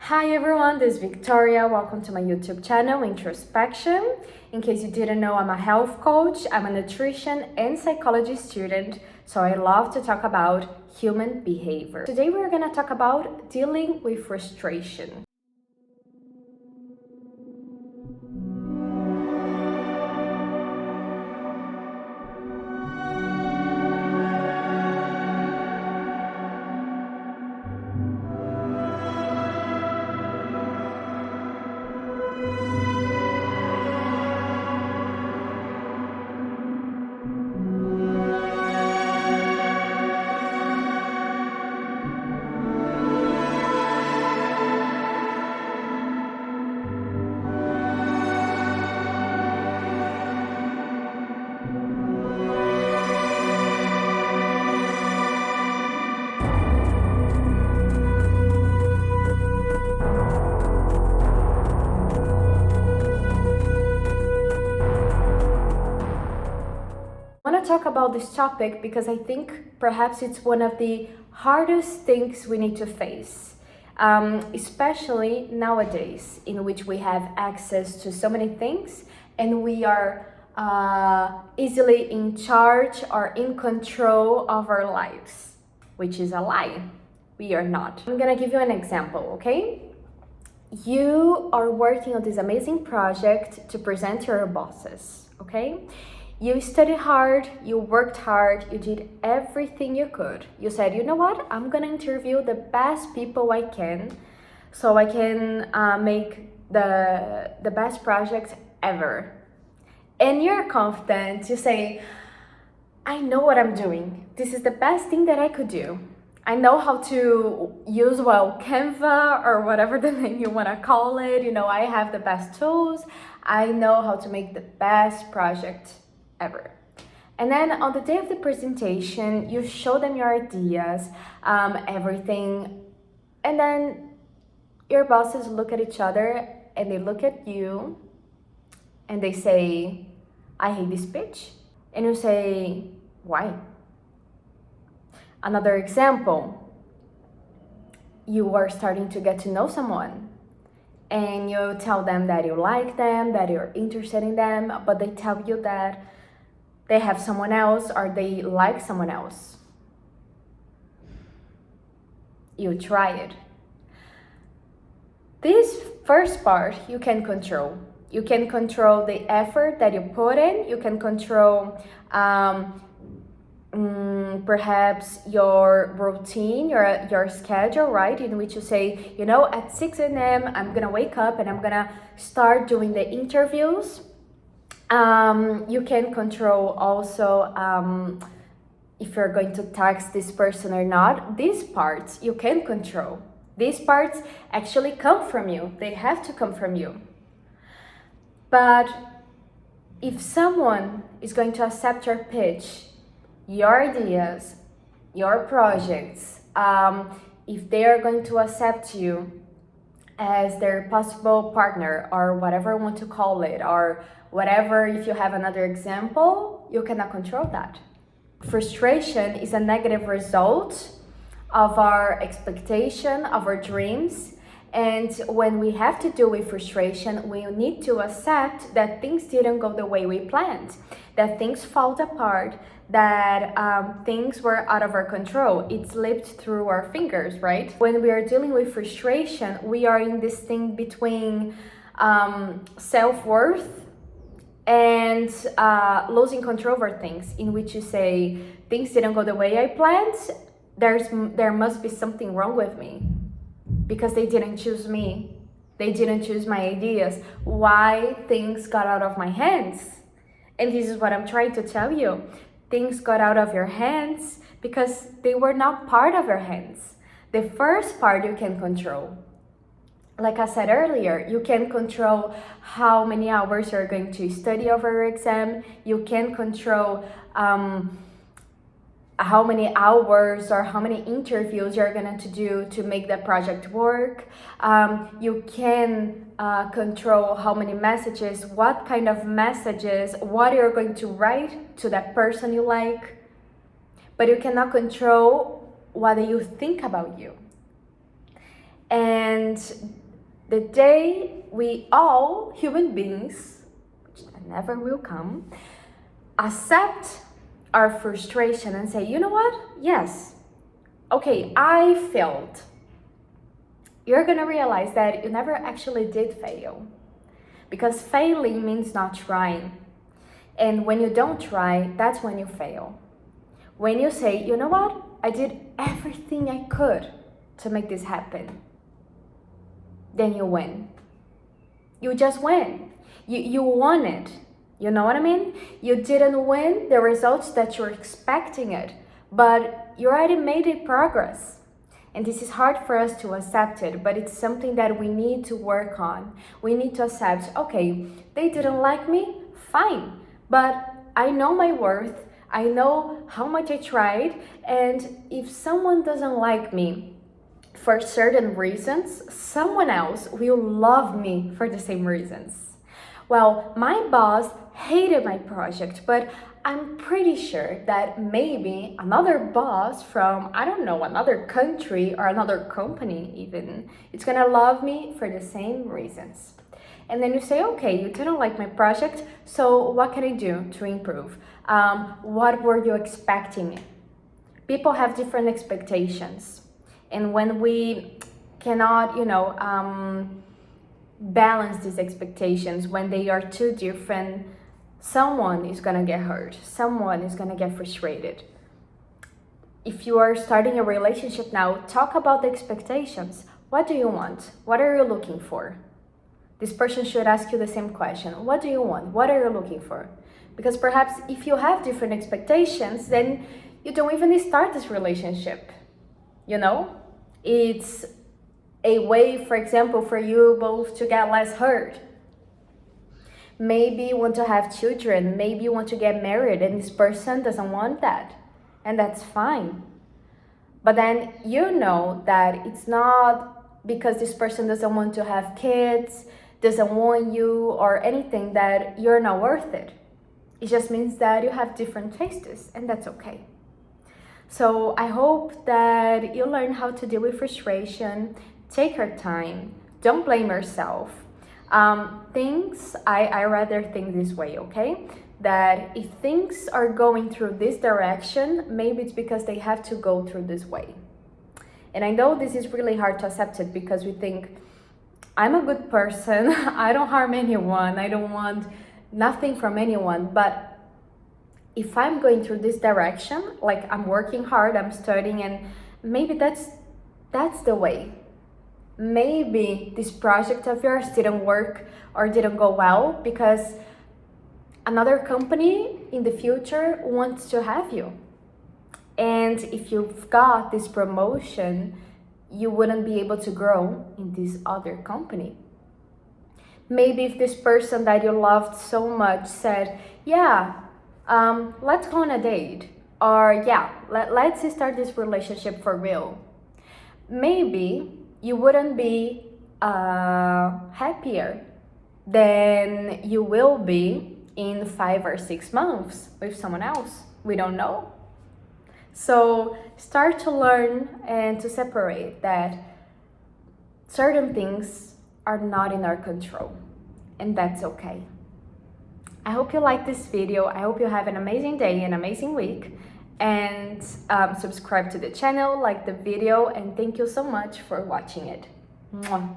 Hi everyone, this is Victoria. Welcome to my YouTube channel, Introspection. In case you didn't know, I'm a health coach, I'm a nutrition and psychology student, so I love to talk about human behavior. Today we're gonna talk about dealing with frustration. I want to talk about this topic because I think perhaps it's one of the hardest things we need to face, especially nowadays, in which we have access to so many things and we are easily in charge or in control of our lives, which is a lie. We are not. I'm gonna give you an example, okay? You are working on this amazing project to present to your bosses, okay? You studied hard, you worked hard, you did everything you could. You said, you know what, I'm gonna interview the best people I can so I can make the best project ever. And you're confident, you say, I know what I'm doing. This is the best thing that I could do. I know how to use Canva or whatever the name you want to call it. You know, I have the best tools. I know how to make the best project ever. And then on the day of the presentation, you show them your ideas, everything. And then your bosses look at each other and they look at you and they say, I hate this pitch. And you say, why? Another example, you are starting to get to know someone and you tell them that you like them, that you're interested in them, but they tell you that they have someone else or they like someone else. You try it. This first part you can control. You can control the effort that you put in. You can control perhaps your routine, your schedule, right? In which you say, you know, at 6 a.m. I'm gonna wake up and I'm gonna start doing the interviews. You can control also if you're going to text this person or not. These parts you can control. These parts actually come from you. They have to come from you. But if someone is going to accept your pitch, your ideas, your projects, if they are going to accept you as their possible partner or whatever you want to call it, or whatever, if you have another example, you cannot control that. Frustration is a negative result of our expectation, of our dreams. And when we have to deal with frustration, we need to accept that things didn't go the way we planned, that things fall apart, that things were out of our control. It slipped through our fingers, right? When we are dealing with frustration, we are in this thing between self-worth and losing control over things, in which you say, things didn't go the way I planned, there must be something wrong with me. Because they didn't choose me. They didn't choose my ideas. Why things got out of my hands? And this is what I'm trying to tell you. Things got out of your hands because they were not part of your hands. The first part you can control. Like I said earlier, you can control how many hours you're going to study over your exam. You can control how many hours or how many interviews you're going to do to make the project work. You can control how many messages, what kind of messages, what you're going to write to that person you like. But you cannot control what you think about you. And the day we all, human beings, which never will come, accept our frustration and say, you know what? Yes, okay, I failed. You're gonna realize that you never actually did fail, because failing means not trying. And when you don't try, that's when you fail. When you say, you know what? I did everything I could to make this happen, then you win. You just win. You won it. You know what I mean? You didn't win the results that you're expecting it, but you already made it progress. And this is hard for us to accept it, but it's something that we need to work on. We need to accept, okay, they didn't like me, fine, but I know my worth, I know how much I tried, and if someone doesn't like me for certain reasons, someone else will love me for the same reasons. Well, my boss hated my project, but I'm pretty sure that maybe another boss from, I don't know, another country or another company even, it's gonna love me for the same reasons. And then you say, okay, you didn't like my project, so what can I do to improve? What were you expecting? People have different expectations. And when we cannot, balance these expectations, when they are too different, someone is gonna get hurt, someone is gonna get frustrated. If you are starting a relationship now, talk about the expectations. What do you want? What are you looking for? This person should ask you the same question. What do you want? What are you looking for? Because perhaps if you have different expectations, then you don't even start this relationship. It's a way, for example, for you both to get less hurt. Maybe you want to have children, maybe you want to get married, and this person doesn't want that, and that's fine. But then you know that it's not because this person doesn't want to have kids, doesn't want you, or anything, that you're not worth it. It just means that you have different tastes, and that's okay. So I hope that you learn how to deal with frustration. Take your time. Don't blame yourself. I rather think this way, okay? That if things are going through this direction, maybe it's because they have to go through this way. And I know this is really hard to accept it, because we think, I'm a good person, I don't harm anyone, I don't want nothing from anyone, but if I'm going through this direction, like I'm working hard, I'm studying, and maybe that's the way. Maybe this project of yours didn't work or didn't go well because another company in the future wants to have you. And if you've got this promotion, you wouldn't be able to grow in this other company. Maybe if this person that you loved so much said, let's go on a date, or let's start this relationship for real, maybe you wouldn't be happier than you will be in 5 or 6 months with someone else. We don't know. So start to learn and to separate that certain things are not in our control, and that's okay. I hope you like this video. I hope you have an amazing day, an amazing week, and subscribe to the channel, like the video, and thank you so much for watching it. Mwah.